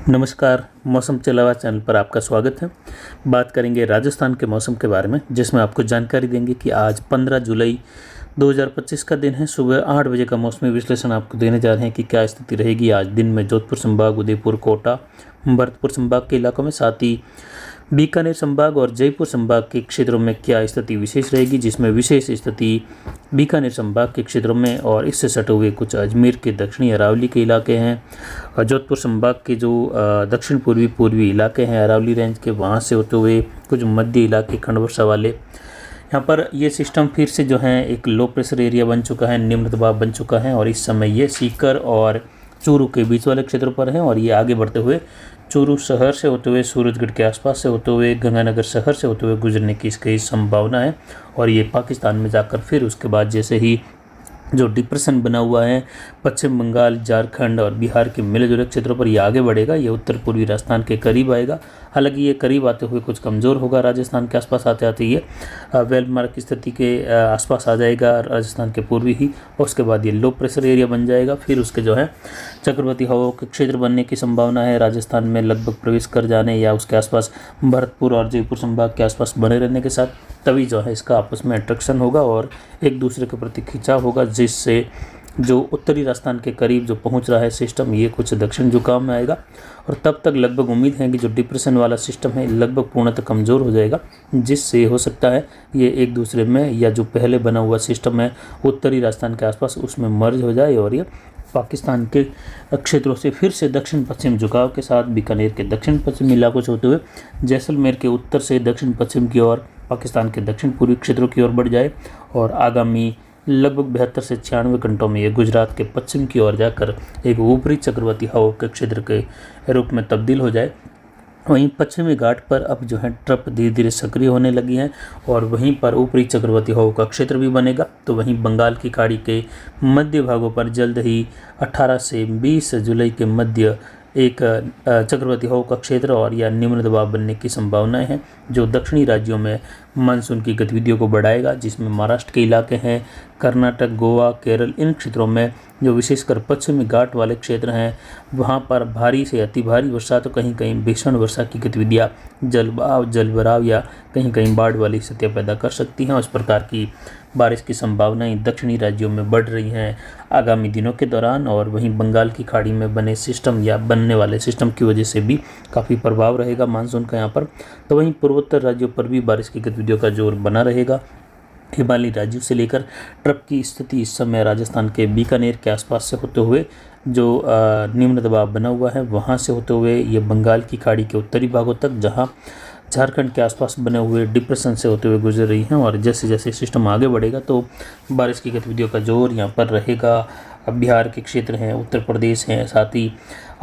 नमस्कार, मौसम चलावा चैनल पर आपका स्वागत है। बात करेंगे राजस्थान के मौसम के बारे में, जिसमें आपको जानकारी देंगे कि आज 15 जुलाई 2025 का दिन है। सुबह 8 बजे का मौसमी विश्लेषण आपको देने जा रहे हैं कि क्या स्थिति रहेगी आज दिन में जोधपुर संभाग, उदयपुर, कोटा, भरतपुर संभाग के इलाकों में, साथ ही बीकानेर संभाग और जयपुर संभाग के क्षेत्रों में क्या स्थिति विशेष रहेगी, जिसमें विशेष स्थिति बीकानेर संभाग के क्षेत्रों में और इससे सटे हुए कुछ अजमेर के दक्षिणी अरावली के इलाके हैं, और जोधपुर संभाग के जो दक्षिण पूर्वी इलाके हैं अरावली रेंज के, वहाँ से होते हुए कुछ मध्य इलाके खंड वर्षा वाले। यहाँ पर ये सिस्टम फिर से जो है एक लो प्रेशर एरिया बन चुका है, निम्न दबाव बन चुका है, और इस समय ये सीकर और चूरू के बीच वाले क्षेत्र पर है, और ये आगे बढ़ते हुए चूरू शहर से होते हुए, सूरजगढ़ के आसपास से होते हुए, गंगानगर शहर से होते हुए गुजरने की इसकी संभावना है। और ये पाकिस्तान में जाकर फिर उसके बाद जैसे ही जो डिप्रेशन बना हुआ है पश्चिम बंगाल, झारखंड और बिहार के मिले जुले क्षेत्रों पर ये आगे बढ़ेगा, ये उत्तर पूर्वी राजस्थान के करीब आएगा। हालांकि ये करीब आते हुए कुछ कमज़ोर होगा, राजस्थान के आसपास आते आते ये वेलमार्क की स्थिति के आसपास आ जाएगा राजस्थान के पूर्वी ही, और उसके बाद ये लो प्रेशर एरिया बन जाएगा। फिर उसके जो है चक्रवाती हवाओं के क्षेत्र बनने की संभावना है, राजस्थान में लगभग प्रवेश कर जाने या उसके आसपास भरतपुर और जयपुर संभाग के आसपास बने रहने के साथ तभी जो है इसका आपस में अट्रैक्शन होगा और एक दूसरे के प्रति खिंचाव होगा, जिससे जो उत्तरी राजस्थान के करीब जो पहुंच रहा है सिस्टम, ये कुछ दक्षिण झुकाव में आएगा। और तब तक लगभग उम्मीद है कि जो डिप्रेशन वाला सिस्टम है लगभग पूर्णतः कमज़ोर हो जाएगा, जिससे हो सकता है ये एक दूसरे में या जो पहले बना हुआ सिस्टम है उत्तरी राजस्थान के आसपास उसमें मर्ज हो जाए और ये पाकिस्तान के क्षेत्रों से फिर से दक्षिण पश्चिम झुकाव के साथ बीकानेर के दक्षिण पश्चिमी इलाकों से होते हुए जैसलमेर के उत्तर से दक्षिण पश्चिम की ओर पाकिस्तान के दक्षिण पूर्वी क्षेत्रों की ओर बढ़ जाए, और आगामी लगभग 72 से 96 घंटों में ये गुजरात के पश्चिम की ओर जाकर एक ऊपरी चक्रवाती हवा के क्षेत्र के रूप में तब्दील हो जाए। वहीं पश्चिमी घाट पर अब जो है ट्रप धीरे धीरे सक्रिय होने लगी हैं, और वहीं पर ऊपरी चक्रवाती हवा का क्षेत्र भी बनेगा। तो वहीं बंगाल की खाड़ी के मध्य भागों पर जल्द ही 18 से 20 जुलाई के मध्य एक चक्रवाती हवा का क्षेत्र और या निम्न दबाव बनने की संभावनाएं हैं, जो दक्षिणी राज्यों में मानसून की गतिविधियों को बढ़ाएगा, जिसमें महाराष्ट्र के इलाके हैं, कर्नाटक, गोवा, केरल, इन क्षेत्रों में जो विशेषकर पश्चिमी घाट वाले क्षेत्र हैं वहाँ पर भारी से अति भारी वर्षा, तो कहीं कहीं भीषण वर्षा की गतिविधियाँ जलभराव या कहीं कहीं बाढ़ वाली स्थितियाँ पैदा कर सकती हैं। उस प्रकार की बारिश की संभावनाएं दक्षिणी राज्यों में बढ़ रही हैं आगामी दिनों के दौरान, और वहीं बंगाल की खाड़ी में बने सिस्टम या बनने वाले सिस्टम की वजह से भी काफ़ी प्रभाव रहेगा मानसून का यहाँ पर। तो वहीं पूर्वोत्तर राज्यों पर भी बारिश की गतिविधियों का जोर बना रहेगा। हिमालयी राज्यों से लेकर ट्रप की स्थिति इस समय राजस्थान के बीकानेर के आसपास से होते हुए जो निम्न दबाव बना हुआ है वहाँ से होते हुए ये बंगाल की खाड़ी के उत्तरी भागों तक, जहाँ झारखंड के आसपास बने हुए डिप्रेशन से होते हुए गुजर रही हैं, और जैसे जैसे सिस्टम आगे बढ़ेगा तो बारिश की गतिविधियों का जोर यहाँ पर रहेगा। अब बिहार के क्षेत्र हैं, उत्तर प्रदेश हैं, साथ ही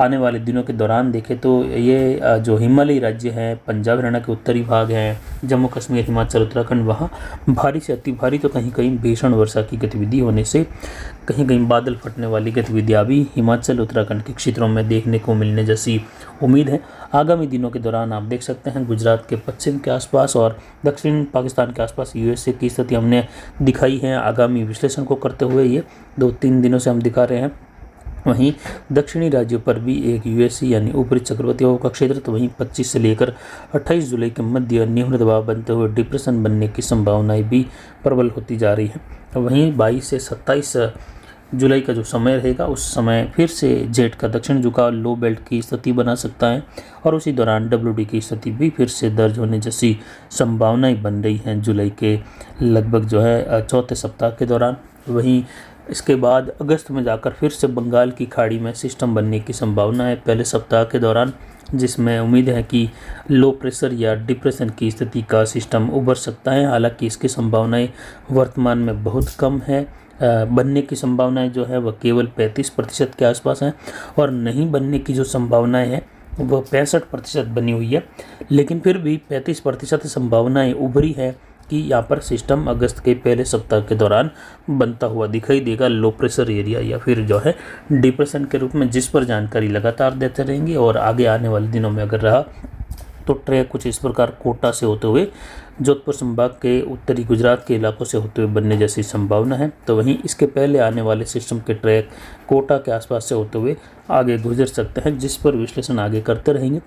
आने वाले दिनों के दौरान देखें तो ये जो हिमालयी राज्य हैं, पंजाब हरियाणा के उत्तरी भाग हैं, जम्मू कश्मीर, हिमाचल, उत्तराखंड, वहाँ भारी से अति भारी तो कहीं कहीं भीषण वर्षा की गतिविधि होने से कहीं कहीं बादल फटने वाली गतिविधियाँ भी हिमाचल, उत्तराखंड के क्षेत्रों में देखने को मिलने जैसी उम्मीद है। आगामी दिनों के दौरान आप देख सकते हैं गुजरात के पश्चिम के आसपास और दक्षिण पाकिस्तान के आसपास यूएसए की स्थिति हमने दिखाई है आगामी विश्लेषण को करते हुए, ये 2-3 दिनों से हम दिखा रहे हैं। वहीं दक्षिणी राज्यों पर भी एक यूएसए यानी ऊपरी चक्रवाती हवा का क्षेत्र, तो वहीं 25 से लेकर 28 जुलाई के मध्य निम्न दबाव बनते हुए डिप्रेशन बनने की संभावनाएं भी प्रबल होती जा रही हैं। वहीं 22 से 27 जुलाई का जो समय रहेगा उस समय फिर से जेट का दक्षिण झुकाव लो बेल्ट की स्थिति बना सकता है, और उसी दौरान डब्ल्यूडी की स्थिति भी फिर से दर्ज होने जैसी संभावनाएं बन रही हैं जुलाई के लगभग जो है चौथे सप्ताह के दौरान। वहीं इसके बाद अगस्त में जाकर फिर से बंगाल की खाड़ी में सिस्टम बनने की संभावना है पहले सप्ताह के दौरान, जिसमें उम्मीद है कि लो प्रेशर या डिप्रेशन की स्थिति का सिस्टम उभर सकता है। हालांकि इसकी संभावनाएं वर्तमान में बहुत कम है, बनने की संभावनाएं जो है वह केवल 35% के आसपास हैं, और नहीं बनने की जो संभावनाएं हैं वह 65% बनी हुई है। लेकिन फिर भी 35% संभावनाएं उभरी है कि यहाँ पर सिस्टम अगस्त के पहले सप्ताह के दौरान बनता हुआ दिखाई देगा, लो प्रेशर एरिया या फिर जो है डिप्रेशन के रूप में, जिस पर जानकारी लगातार देते रहेंगे। और आगे आने वाले दिनों में अगर रहा तो ट्रैक कुछ इस प्रकार कोटा से होते हुए जोधपुर संभाग के उत्तरी गुजरात के इलाकों से होते हुए बनने जैसी संभावना है। तो वहीं इसके पहले आने वाले सिस्टम के ट्रैक कोटा के आसपास से होते हुए आगे गुजर सकते हैं, जिस पर विश्लेषण आगे करते रहेंगे।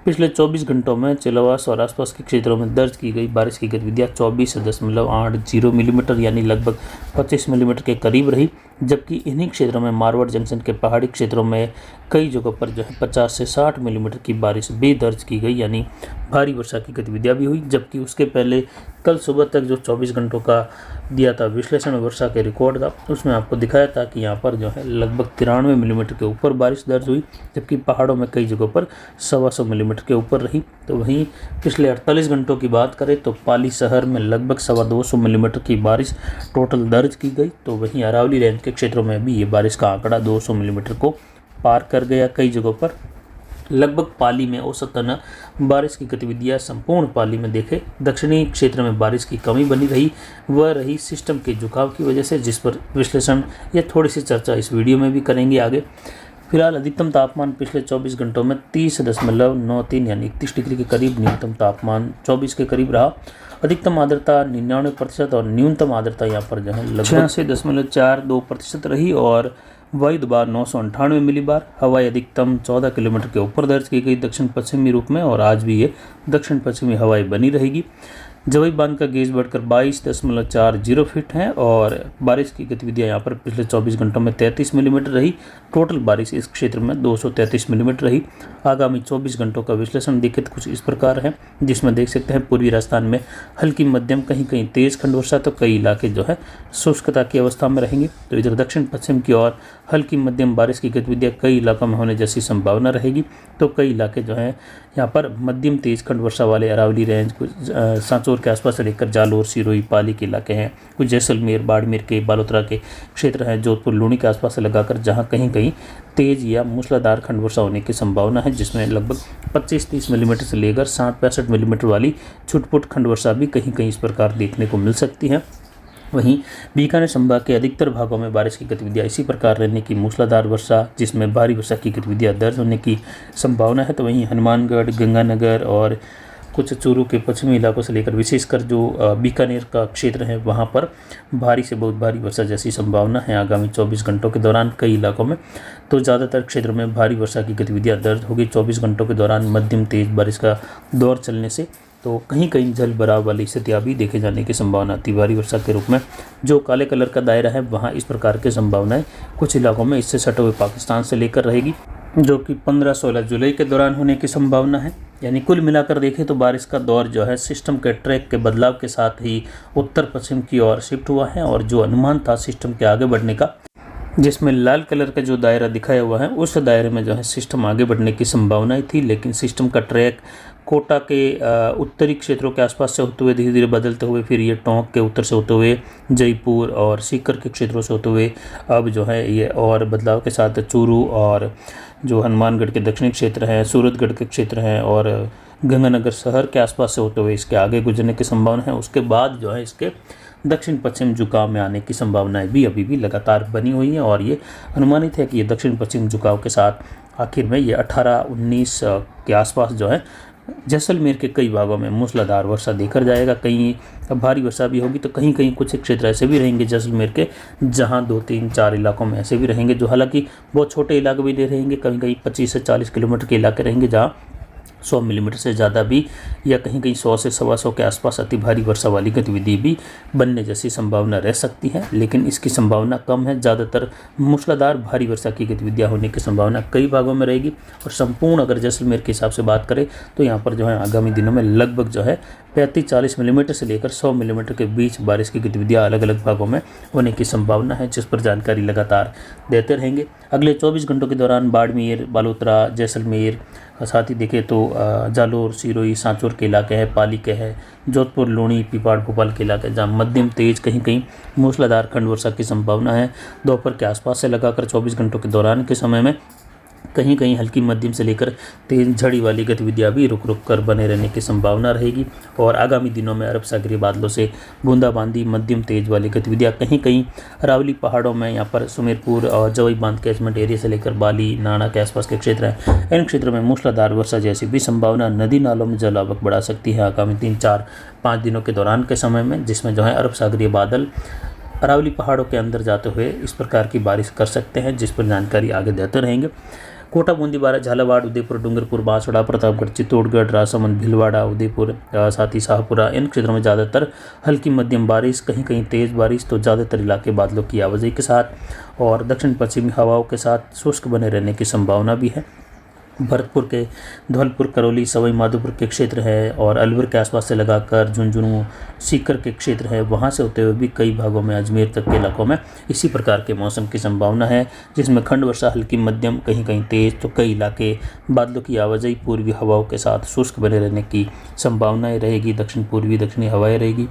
पिछले 24 घंटों में चिलवास और आसपास के क्षेत्रों में दर्ज की गई बारिश की गतिविधियाँ 24.80 मिलीमीटर यानी लगभग 25 मिलीमीटर के करीब रही, जबकि इन्हीं क्षेत्रों में मारवाड़ जंक्शन के पहाड़ी क्षेत्रों में कई जगहों पर जो है 50 से 60 मिलीमीटर की बारिश भी दर्ज की गई, यानी भारी वर्षा की गतिविधियाँ भी हुई। जबकि उसके पहले कल सुबह तक जो 24 घंटों का दिया था विश्लेषण वर्षा के रिकॉर्ड का, उसमें आपको दिखाया था कि यहाँ पर जो है लगभग 93 मिलीमीटर के ऊपर बारिश दर्ज हुई, जबकि पहाड़ों में कई जगहों पर 125 मिलीमीटर के ऊपर रही। तो वहीं पिछले 48 घंटों की बात करें तो पाली शहर में लगभग 225 मिलीमीटर की बारिश टोटल दर्ज की गई। तो वहीं अरावली रेंज के क्षेत्रों में भी ये बारिश का आंकड़ा 200 मिलीमीटर को पार कर गया कई जगहों पर। लगभग पाली में औसतन बारिश की गतिविधियां संपूर्ण पाली में देखें दक्षिणी क्षेत्र में बारिश की कमी बनी रही, वह रही सिस्टम के झुकाव की वजह से, जिस पर विश्लेषण या थोड़ी सी चर्चा इस वीडियो में भी करेंगे आगे। फिलहाल अधिकतम तापमान पिछले 24 घंटों में 30.93 यानी 31 डिग्री के करीब, न्यूनतम तापमान 24 के करीब रहा। अधिकतम आर्द्रता 99% और न्यूनतम आर्द्रता यहाँ पर जो है लगभग 86.42% रही और वायु दबाव 998 मिलीबार। हवाई अधिकतम 14 किलोमीटर के ऊपर दर्ज की गई दक्षिण पश्चिमी रूप में, और आज भी ये दक्षिण पश्चिमी हवाएं बनी रहेगी। जवई बांध का गेज बढ़कर 22.40 फीट है और बारिश की गतिविधियां यहाँ पर पिछले 24 घंटों में 33 मिलीमीटर रही। टोटल बारिश इस क्षेत्र में 233 मिलीमीटर रही। आगामी 24 घंटों का विश्लेषण देखें तो कुछ इस प्रकार है, जिसमें देख सकते हैं पूर्वी राजस्थान में हल्की मध्यम कहीं कहीं तेज खंड वर्षा, तो कई इलाके जो है शुष्कता की अवस्था में रहेंगे। तो इधर दक्षिण पश्चिम की ओर हल्की मध्यम बारिश की गतिविधियाँ कई इलाकों में होने जैसी संभावना रहेगी। तो कई इलाके जो हैं यहाँ पर मध्यम तेज खंड वर्षा वाले अरावली रेंज, कुछ सांचौर के आसपास से लेकर जालोर, सिरोही, पाली के इलाके हैं, कुछ जैसलमेर, बाड़मेर के, बालोतरा के क्षेत्र हैं, जोधपुर, लूणी के आसपास से लगाकर जहाँ कहीं कहीं तेज या मूसलाधार खंड वर्षा होने की संभावना है, जिसमें लगभग 25-30 मिलीमीटर से लेकर 60-65 मिलीमीटर वाली छुटपुट खंड वर्षा भी कहीं कहीं इस प्रकार देखने को मिल सकती है। वहीं बीकानेर संभाग के अधिकतर भागों में बारिश की गतिविधियाँ इसी प्रकार रहने की मूसलाधार वर्षा, जिसमें भारी वर्षा की गतिविधियाँ दर्ज होने की संभावना है। तो वहीं हनुमानगढ़, गंगानगर और कुछ चूरू के पश्चिमी इलाकों से लेकर विशेषकर जो बीकानेर का क्षेत्र है वहाँ पर भारी से बहुत भारी वर्षा जैसी संभावना है आगामी 24 घंटों के दौरान कई इलाकों में। तो ज़्यादातर क्षेत्रों में भारी वर्षा की गतिविधियाँ दर्ज होगी 24 घंटों के दौरान। मध्यम तेज बारिश का दौर चलने से तो कहीं कहीं जल भराव वाली स्थितियाँ भी देखे जाने की संभावना अति भारी वर्षा के रूप में। जो काले कलर का दायरा है वहाँ इस प्रकार की संभावनाएं कुछ इलाकों में इससे सटे हुए पाकिस्तान से लेकर रहेगी, जो कि 15-16 जुलाई के दौरान होने की संभावना है। यानी कुल मिलाकर देखें तो बारिश का दौर जो है सिस्टम के ट्रैक के बदलाव के साथ ही उत्तर पश्चिम की ओर शिफ्ट हुआ है, और जो अनुमान था सिस्टम के आगे बढ़ने का, जिसमें लाल कलर का जो दायरा दिखाया हुआ है उस दायरे में जो है सिस्टम आगे बढ़ने की संभावनाएं थी, लेकिन सिस्टम का ट्रैक कोटा के उत्तरी क्षेत्रों के आसपास से होते हुए धीरे धीरे बदलते हुए फिर ये टोंक के उत्तर से होते हुए जयपुर और सीकर के क्षेत्रों से होते हुए अब जो है ये और बदलाव के साथ चूरू और जो हनुमानगढ़ के दक्षिणी क्षेत्र हैं, सूरतगढ़ के क्षेत्र हैं और गंगानगर शहर के आसपास से होते हुए इसके आगे गुजरने की संभावना है। उसके बाद जो है इसके दक्षिण पश्चिम झुकाव में आने की संभावनाएं भी अभी भी लगातार बनी हुई हैं, और ये अनुमानित है कि ये दक्षिण पश्चिम झुकाव के साथ आखिर में ये 18-19 के आसपास जो है जैसलमेर के कई भागों में मूसलाधार वर्षा देखा जाएगा। कहीं भारी वर्षा भी होगी, तो कहीं कहीं कुछ क्षेत्र ऐसे भी रहेंगे जैसलमेर के जहां 2-3-4 इलाकों में ऐसे भी रहेंगे जो हालांकि बहुत छोटे इलाके भी नहीं रहेंगे, कहीं कहीं 25 से 40 किलोमीटर के इलाके रहेंगे जहां 100 मिलीमीटर से ज़्यादा भी या कहीं कहीं 100 से 125 के आसपास अति भारी वर्षा वाली गतिविधि भी बनने जैसी संभावना रह सकती है, लेकिन इसकी संभावना कम है। ज़्यादातर मूसलाधार भारी वर्षा की गतिविधियाँ होने की संभावना कई भागों में रहेगी। और संपूर्ण अगर जैसलमेर के हिसाब से बात करें तो यहाँ पर जो है आगामी दिनों में लगभग जो है 35-40 मिलीमीटर से लेकर 100 मिलीमीटर के बीच बारिश की गतिविधियाँ अलग अलग भागों में होने की संभावना है, जिस पर जानकारी लगातार देते रहेंगे। अगले 24 घंटों के दौरान बाड़मेर, बालोतरा, जैसलमेर, साथ ही देखें तो जालोर, सिरोही, सांचौर के इलाके हैं, पाली के हैं, जोधपुर, लूणी, पीपाड़, भोपाल के इलाके जहाँ मध्यम तेज कहीं कहीं मूसलाधार खंड वर्षा की संभावना है। दोपहर के आसपास से लगाकर 24 घंटों के दौरान के समय में कहीं कहीं हल्की मध्यम से लेकर तेज झड़ी वाली गतिविधियां भी रुक रुक कर बने रहने की संभावना रहेगी। और आगामी दिनों में अरब सागरीय बादलों से बूंदाबांदी मध्यम तेज वाली गतिविधियां कहीं कहीं अरावली पहाड़ों में, यहाँ पर सुमेरपुर और जवई बांध कैचमेंट एरिया से लेकर बाली नाना के आसपास के क्षेत्र हैं, इन क्षेत्रों में मूसलाधार वर्षा जैसी भी संभावना नदी नालों में जल आवक बढ़ा सकती है आगामी 3-4-5 दिनों के दौरान के समय में, जिसमें जो है अरब सागरीय बादल अरावली पहाड़ों के अंदर जाते हुए इस प्रकार की बारिश कर सकते हैं, जिस पर जानकारी आगे देते रहेंगे। कोटा, बूंदी, बारा, झालावाड़, उदयपुर, डूंगरपुर, बांसवाड़ा, प्रतापगढ़, चित्तौड़गढ़, राजसमंद, भीलवाड़ा, उदयपुर, साथ ही शाहपुरा, इन क्षेत्रों में ज़्यादातर हल्की मध्यम बारिश, कहीं कहीं तेज़ बारिश, तो ज़्यादातर इलाके बादलों की आवाजाही के साथ और दक्षिण पश्चिमी हवाओं के साथ शुष्क बने रहने की संभावना भी है। भरतपुर के धौलपुर, करौली, सवाई माधोपुर के क्षेत्र है और अलवर के आसपास से लगाकर झुंझुनू, सीकर के क्षेत्र है, वहाँ से होते हुए भी कई भागों में अजमेर तक के इलाकों में इसी प्रकार के मौसम की संभावना है, जिसमें खंड वर्षा हल्की मध्यम, कहीं कहीं तेज़, तो कई इलाके बादलों की आवाजाही पूर्वी हवाओं के साथ शुष्क बने रहने की संभावनाएँ रहेगी। दक्षिण पूर्वी दक्षिणी हवाएँ रहेगी।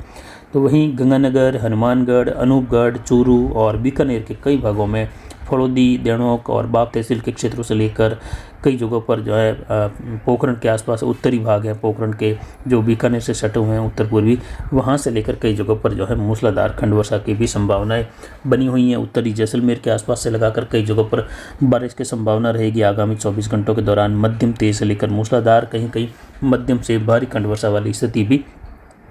तो वहीं गंगानगर, हनुमानगढ़, अनूपगढ़, चूरू और बीकानेर के कई भागों में, फड़ौदी, देणोक और बाप तहसील के क्षेत्रों से लेकर कई जगहों पर जो है पोखरण के आसपास उत्तरी भाग है, पोखरण के जो बीकानेर से सटे हुए हैं उत्तर पूर्वी, वहाँ से लेकर कई जगहों पर जो है मूसलाधार खंड वर्षा की भी संभावनाएं बनी हुई हैं। उत्तरी जैसलमेर के आसपास से लगाकर कई जगहों पर बारिश की संभावना रहेगी आगामी 24 घंटों के दौरान। मध्यम तेज से लेकर मूसलाधार, कहीं कहीं मध्यम से भारी खंड वर्षा वाली स्थिति भी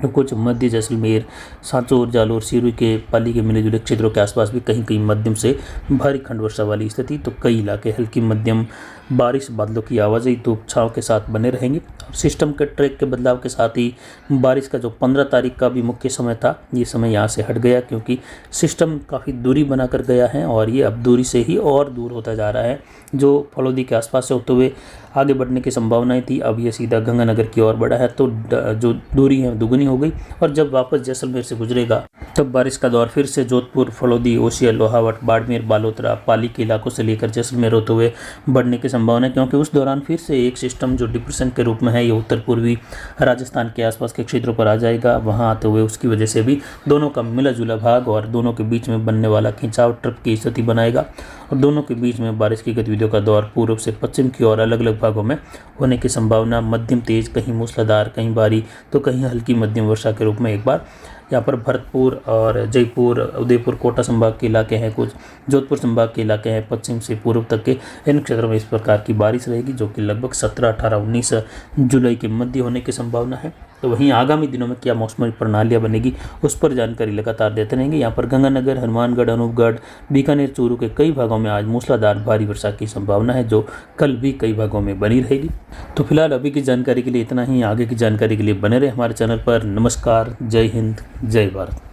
कुछ मध्य जैसलमेर, सांचौर, जालोर, सिरोही के पाली के मिले जुले क्षेत्रों के आसपास भी कहीं कहीं मध्यम से भारी खंड वर्षा वाली स्थिति, तो कई इलाके हल्की मध्यम बारिश, बादलों की आवाजाही, धूप छांव के साथ बने रहेंगे। और सिस्टम के ट्रैक के बदलाव के साथ ही बारिश का जो 15 तारीख का भी मुख्य समय था, ये समय यहाँ से हट गया, क्योंकि सिस्टम काफ़ी दूरी बनाकर गया है और ये अब दूरी से ही और दूर होता जा रहा है। जो फलौदी के आसपास से होते हुए आगे बढ़ने की संभावनाएं थी, अब ये सीधा गंगानगर की ओर बढ़ा है, तो जो दूरी है दुगनी हो गई। और जब वापस जैसलमेर से गुजरेगा तब बारिश का दौर फिर से जोधपुर, फलौदी, ओसिया, लोहावट, बाड़मेर, बालोतरा, पाली के इलाकों से लेकर जैसलमेर होते हुए बढ़ने की संभावना है, क्योंकि उस दौरान फिर से एक सिस्टम जो डिप्रेशन के रूप में है, ये उत्तर पूर्वी राजस्थान के आसपास के क्षेत्रों पर आ जाएगा। वहाँ आते हुए उसकी वजह से भी दोनों का मिला जुला भाग और दोनों के बीच में बनने वाला खिंचाव ट्रप की स्थिति बनाएगा और दोनों के बीच में बारिश की गतिविधियों का दौर पूर्व से पश्चिम की ओर अलग अलग भागों में होने की संभावना। मध्यम तेज, कहीं मूसलाधार, कहीं भारी, तो कहीं हल्की मध्यम वर्षा के रूप में एक बार यहाँ पर भरतपुर और जयपुर, उदयपुर, कोटा संभाग के इलाके हैं, कुछ जोधपुर संभाग के इलाके हैं, पश्चिम से पूर्व तक के इन क्षेत्रों में इस प्रकार की बारिश रहेगी, जो कि लगभग 17, 18, 19 जुलाई के मध्य होने की संभावना है। तो वहीं आगामी दिनों में क्या मौसमी प्रणालियाँ बनेगी, उस पर जानकारी लगातार देते रहेंगे। यहाँ पर गंगानगर, हनुमानगढ़, अनूपगढ़, बीकानेर, चूरू के कई भागों में आज मूसलाधार भारी वर्षा की संभावना है, जो कल भी कई भागों में बनी रहेगी। तो फिलहाल अभी की जानकारी के लिए इतना ही। आगे की जानकारी के लिए बने रहे हमारे चैनल पर। नमस्कार, जय हिंद, जय भारत।